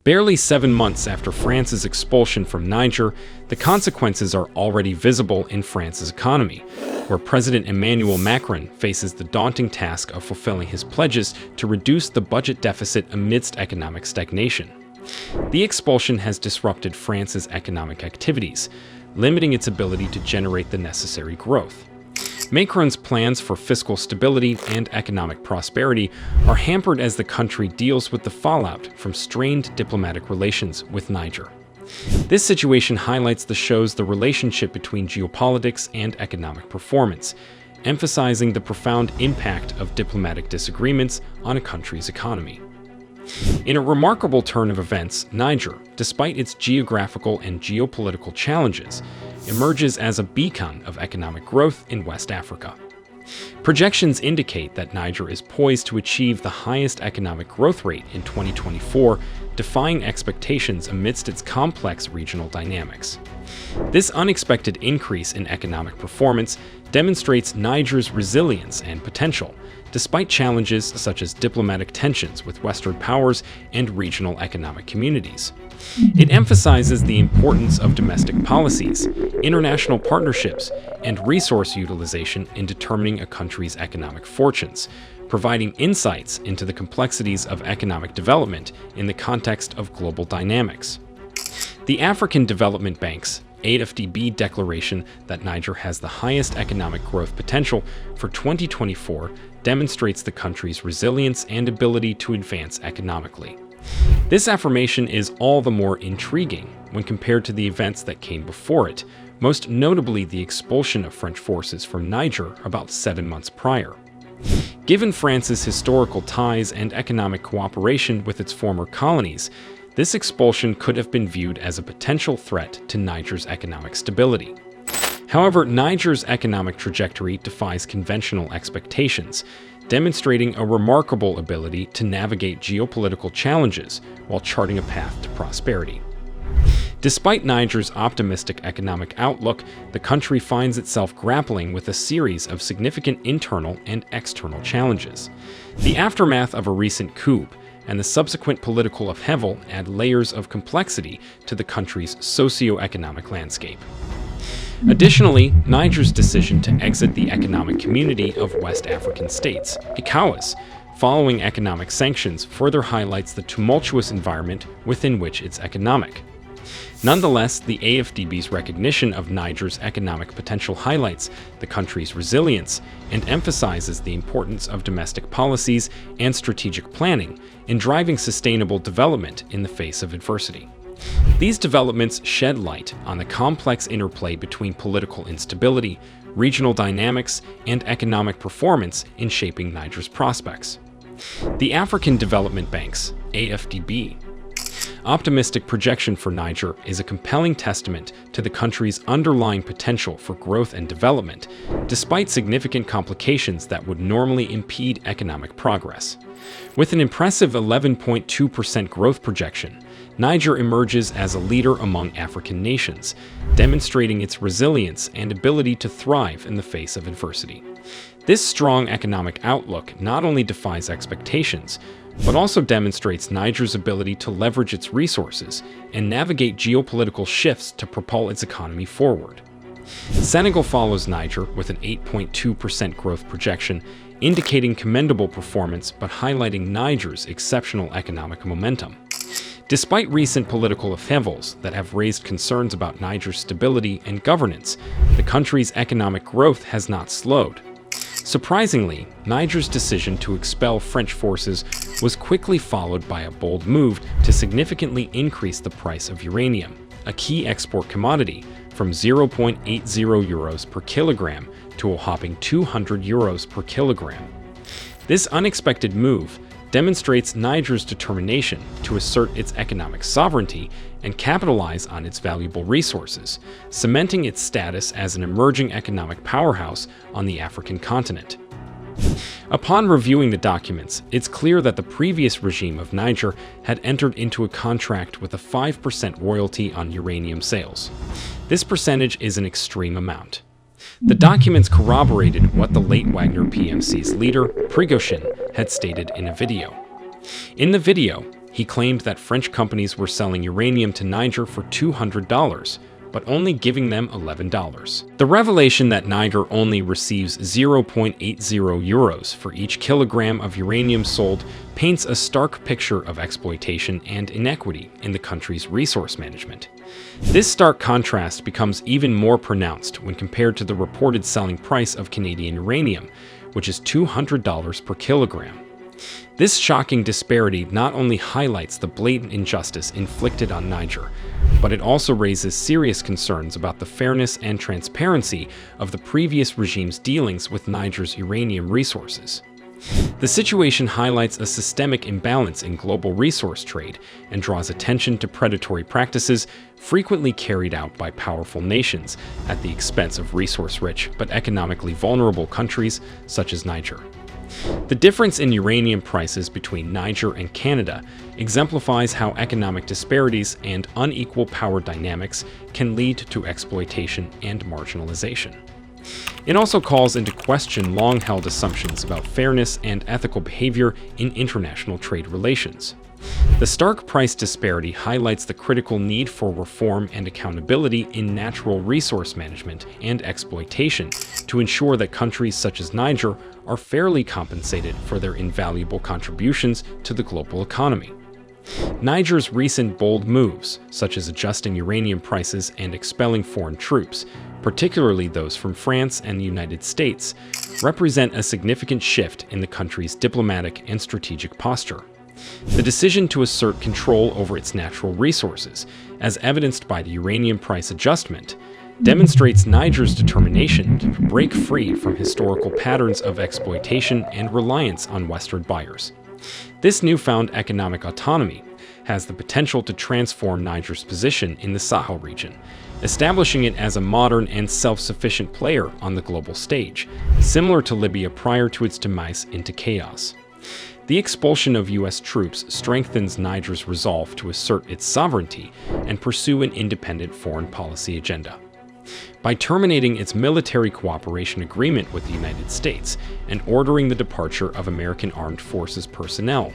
Barely 7 months after France's expulsion from Niger, the consequences are already visible in France's economy, where President Emmanuel Macron faces the daunting task of fulfilling his pledges to reduce the budget deficit amidst economic stagnation. The expulsion has disrupted France's economic activities, limiting its ability to generate the necessary growth. Macron's plans for fiscal stability and economic prosperity are hampered as the country deals with the fallout from strained diplomatic relations with Niger. This situation highlights the relationship between geopolitics and economic performance, emphasizing the profound impact of diplomatic disagreements on a country's economy. In a remarkable turn of events, Niger, despite its geographical and geopolitical challenges, emerges as a beacon of economic growth in West Africa. Projections indicate that Niger is poised to achieve the highest economic growth rate in 2024, defying expectations amidst its complex regional dynamics. This unexpected increase in economic performance demonstrates Niger's resilience and potential, despite challenges such as diplomatic tensions with Western powers and regional economic communities. It emphasizes the importance of domestic policies, international partnerships, and resource utilization in determining a country's economic fortunes, providing insights into the complexities of economic development in the context of global dynamics. The African Development Bank's AFDB declaration that Niger has the highest economic growth potential for 2024 demonstrates the country's resilience and ability to advance economically. This affirmation is all the more intriguing when compared to the events that came before it, most notably the expulsion of French forces from Niger about 7 months prior. Given France's historical ties and economic cooperation with its former colonies, this expulsion could have been viewed as a potential threat to Niger's economic stability. However, Niger's economic trajectory defies conventional expectations, demonstrating a remarkable ability to navigate geopolitical challenges while charting a path to prosperity. Despite Niger's optimistic economic outlook, the country finds itself grappling with a series of significant internal and external challenges. The aftermath of a recent coup and the subsequent political upheaval add layers of complexity to the country's socio-economic landscape. Additionally, Niger's decision to exit the Economic Community of West African States, ECOWAS, following economic sanctions further highlights the tumultuous environment within which it's economic. Nonetheless, the AFDB's recognition of Niger's economic potential highlights the country's resilience and emphasizes the importance of domestic policies and strategic planning in driving sustainable development in the face of adversity. These developments shed light on the complex interplay between political instability, regional dynamics, and economic performance in shaping Niger's prospects. The African Development Bank's AFDB optimistic projection for Niger is a compelling testament to the country's underlying potential for growth and development, despite significant complications that would normally impede economic progress. With an impressive 11.2% growth projection, Niger emerges as a leader among African nations, demonstrating its resilience and ability to thrive in the face of adversity. This strong economic outlook not only defies expectations, but also demonstrates Niger's ability to leverage its resources and navigate geopolitical shifts to propel its economy forward. Senegal follows Niger with an 8.2% growth projection, indicating commendable performance but highlighting Niger's exceptional economic momentum. Despite recent political upheavals that have raised concerns about Niger's stability and governance, the country's economic growth has not slowed. Surprisingly, Niger's decision to expel French forces was quickly followed by a bold move to significantly increase the price of uranium, a key export commodity, from 0.80 euros per kilogram to a whopping 200 euros per kilogram. This unexpected move demonstrates Niger's determination to assert its economic sovereignty and capitalize on its valuable resources, cementing its status as an emerging economic powerhouse on the African continent. Upon reviewing the documents, it's clear that the previous regime of Niger had entered into a contract with a 5% royalty on uranium sales. This percentage is an extreme amount. The documents corroborated what the late Wagner PMC's leader, Prigozhin, had stated in a video. In the video, He claimed that French companies were selling uranium to Niger for $200, but only giving them $11. The revelation that Niger only receives 0.80 euros for each kilogram of uranium sold paints a stark picture of exploitation and inequity in the country's resource management. This stark contrast becomes even more pronounced when compared to the reported selling price of Canadian uranium, which is $200 per kilogram. This shocking disparity not only highlights the blatant injustice inflicted on Niger, but it also raises serious concerns about the fairness and transparency of the previous regime's dealings with Niger's uranium resources. The situation highlights a systemic imbalance in global resource trade and draws attention to predatory practices frequently carried out by powerful nations at the expense of resource-rich but economically vulnerable countries such as Niger. The difference in uranium prices between Niger and Canada exemplifies how economic disparities and unequal power dynamics can lead to exploitation and marginalization. It also calls into question long-held assumptions about fairness and ethical behavior in international trade relations. The stark price disparity highlights the critical need for reform and accountability in natural resource management and exploitation to ensure that countries such as Niger are fairly compensated for their invaluable contributions to the global economy. Niger's recent bold moves, such as adjusting uranium prices and expelling foreign troops, particularly those from France and the United States, represent a significant shift in the country's diplomatic and strategic posture. The decision to assert control over its natural resources, as evidenced by the uranium price adjustment, demonstrates Niger's determination to break free from historical patterns of exploitation and reliance on Western buyers. This newfound economic autonomy has the potential to transform Niger's position in the Sahel region, establishing it as a modern and self-sufficient player on the global stage, similar to Libya prior to its demise into chaos. The expulsion of U.S. troops strengthens Niger's resolve to assert its sovereignty and pursue an independent foreign policy agenda. By terminating its military cooperation agreement with the United States and ordering the departure of American armed forces personnel,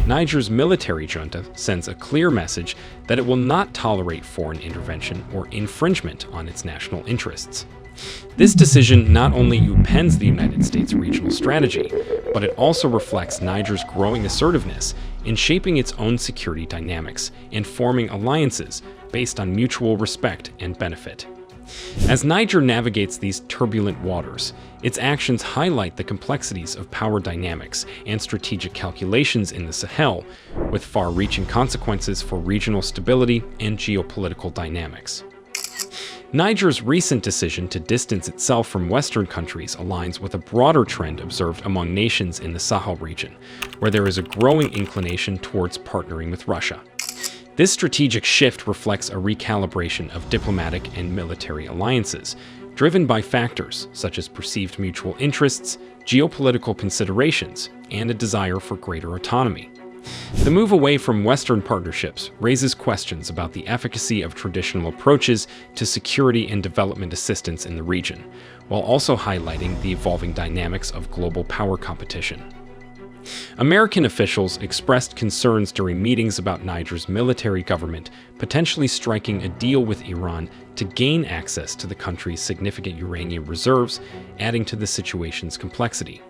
Niger's military junta sends a clear message that it will not tolerate foreign intervention or infringement on its national interests. This decision not only upends the United States' regional strategy, but it also reflects Niger's growing assertiveness in shaping its own security dynamics and forming alliances based on mutual respect and benefit. As Niger navigates these turbulent waters, its actions highlight the complexities of power dynamics and strategic calculations in the Sahel, with far-reaching consequences for regional stability and geopolitical dynamics. Niger's recent decision to distance itself from Western countries aligns with a broader trend observed among nations in the Sahel region, where there is a growing inclination towards partnering with Russia. This strategic shift reflects a recalibration of diplomatic and military alliances, driven by factors such as perceived mutual interests, geopolitical considerations, and a desire for greater autonomy. The move away from Western partnerships raises questions about the efficacy of traditional approaches to security and development assistance in the region, while also highlighting the evolving dynamics of global power competition. American officials expressed concerns during meetings about Niger's military government potentially striking a deal with Iran to gain access to the country's significant uranium reserves, adding to the situation's complexity.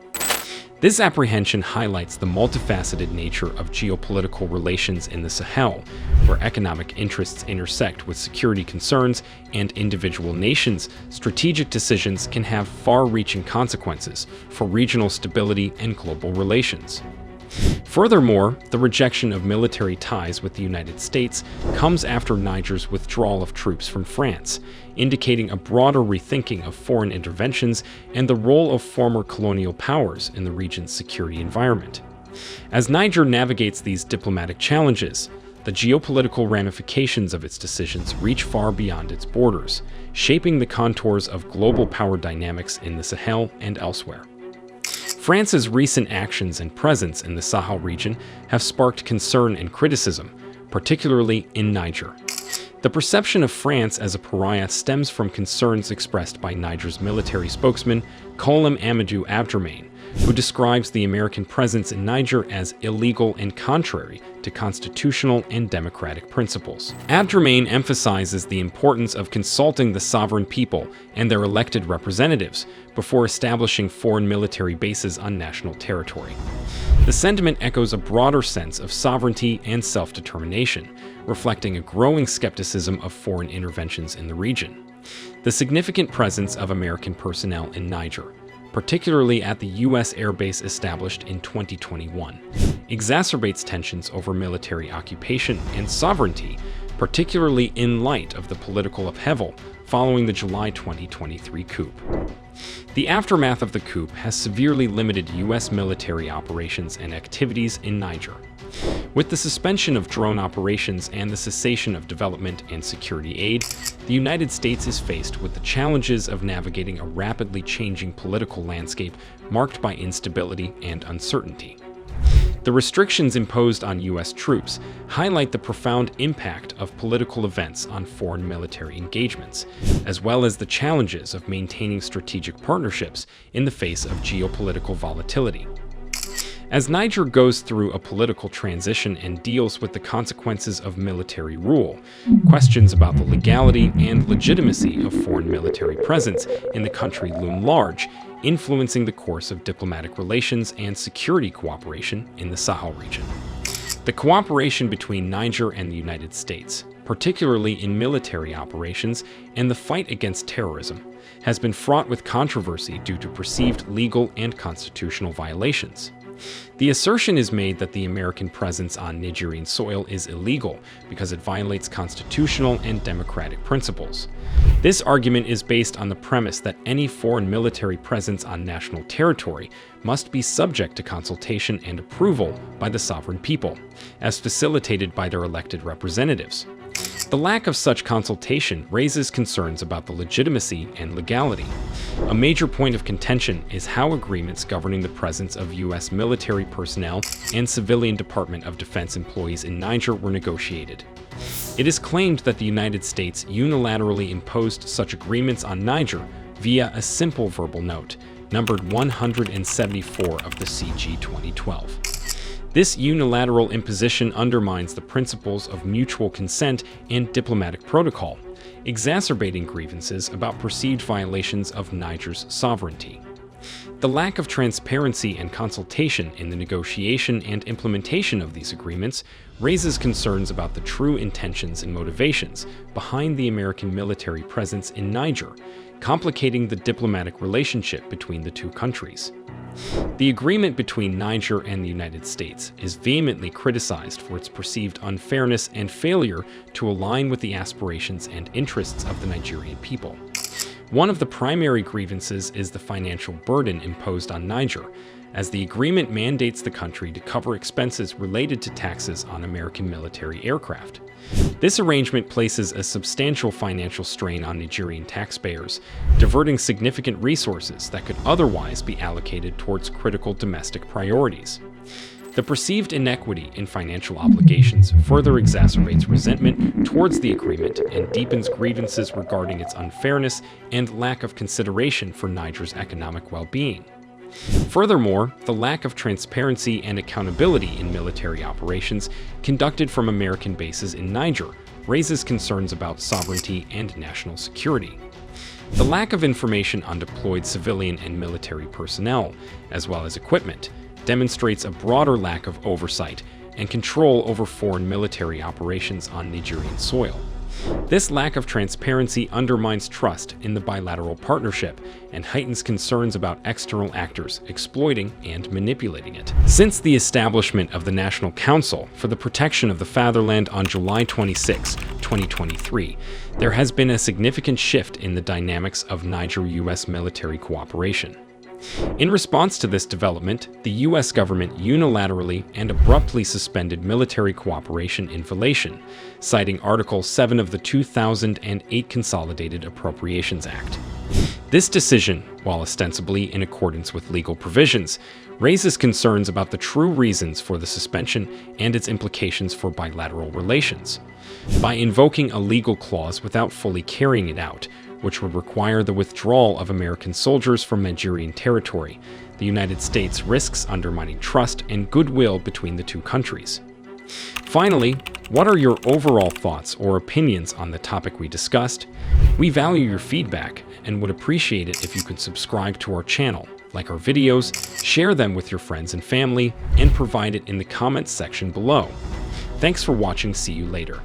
This apprehension highlights the multifaceted nature of geopolitical relations in the Sahel, where economic interests intersect with security concerns and individual nations' strategic decisions can have far-reaching consequences for regional stability and global relations. Furthermore, the rejection of military ties with the United States comes after Niger's withdrawal of troops from France, indicating a broader rethinking of foreign interventions and the role of former colonial powers in the region's security environment. As Niger navigates these diplomatic challenges, the geopolitical ramifications of its decisions reach far beyond its borders, shaping the contours of global power dynamics in the Sahel and elsewhere. France's recent actions and presence in the Sahel region have sparked concern and criticism, particularly in Niger. The perception of France as a pariah stems from concerns expressed by Niger's military spokesman, Koulam Amadou Abderrahmane, who describes the American presence in Niger as illegal and contrary to constitutional and democratic principles. Abderrahmane emphasizes the importance of consulting the sovereign people and their elected representatives before establishing foreign military bases on national territory. The sentiment echoes a broader sense of sovereignty and self-determination, reflecting a growing skepticism of foreign interventions in the region. The significant presence of American personnel in Niger, particularly at the U.S. airbase established in 2021, exacerbates tensions over military occupation and sovereignty, particularly in light of the political upheaval following the July 2023 coup. The aftermath of the coup has severely limited U.S. military operations and activities in Niger. With the suspension of drone operations and the cessation of development and security aid, the United States is faced with the challenges of navigating a rapidly changing political landscape marked by instability and uncertainty. The restrictions imposed on U.S. troops highlight the profound impact of political events on foreign military engagements, as well as the challenges of maintaining strategic partnerships in the face of geopolitical volatility. As Niger goes through a political transition and deals with the consequences of military rule, questions about the legality and legitimacy of foreign military presence in the country loom large, influencing the course of diplomatic relations and security cooperation in the Sahel region. The cooperation between Niger and the United States, particularly in military operations and the fight against terrorism, has been fraught with controversy due to perceived legal and constitutional violations. The assertion is made that the American presence on Nigerian soil is illegal because it violates constitutional and democratic principles. This argument is based on the premise that any foreign military presence on national territory must be subject to consultation and approval by the sovereign people, as facilitated by their elected representatives. The lack of such consultation raises concerns about the legitimacy and legality. A major point of contention is how agreements governing the presence of U.S. military personnel and civilian Department of Defense employees in Niger were negotiated. It is claimed that the United States unilaterally imposed such agreements on Niger via a simple verbal note, numbered 174 of the CG 2012. This unilateral imposition undermines the principles of mutual consent and diplomatic protocol, exacerbating grievances about perceived violations of Niger's sovereignty. The lack of transparency and consultation in the negotiation and implementation of these agreements raises concerns about the true intentions and motivations behind the American military presence in Niger, complicating the diplomatic relationship between the two countries. The agreement between Niger and the United States is vehemently criticized for its perceived unfairness and failure to align with the aspirations and interests of the Nigerian people. One of the primary grievances is the financial burden imposed on Niger, as the agreement mandates the country to cover expenses related to taxes on American military aircraft. This arrangement places a substantial financial strain on Nigerian taxpayers, diverting significant resources that could otherwise be allocated towards critical domestic priorities. The perceived inequity in financial obligations further exacerbates resentment towards the agreement and deepens grievances regarding its unfairness and lack of consideration for Niger's economic well-being. Furthermore, the lack of transparency and accountability in military operations conducted from American bases in Niger raises concerns about sovereignty and national security. The lack of information on deployed civilian and military personnel, as well as equipment, demonstrates a broader lack of oversight and control over foreign military operations on Nigerian soil. This lack of transparency undermines trust in the bilateral partnership and heightens concerns about external actors exploiting and manipulating it. Since the establishment of the National Council for the Protection of the Fatherland on July 26, 2023, there has been a significant shift in the dynamics of Niger-U.S. military cooperation. In response to this development, the U.S. government unilaterally and abruptly suspended military cooperation in Valation, citing Article 7 of the 2008 Consolidated Appropriations Act. This decision, while ostensibly in accordance with legal provisions, raises concerns about the true reasons for the suspension and its implications for bilateral relations. By invoking a legal clause without fully carrying it out, which would require the withdrawal of American soldiers from Nigerian territory. The United States risks undermining trust and goodwill between the two countries. Finally, what are your overall thoughts or opinions on the topic we discussed? We value your feedback and would appreciate it if you could subscribe to our channel, like our videos, share them with your friends and family, and provide it in the comments section below. Thanks for watching. See you later.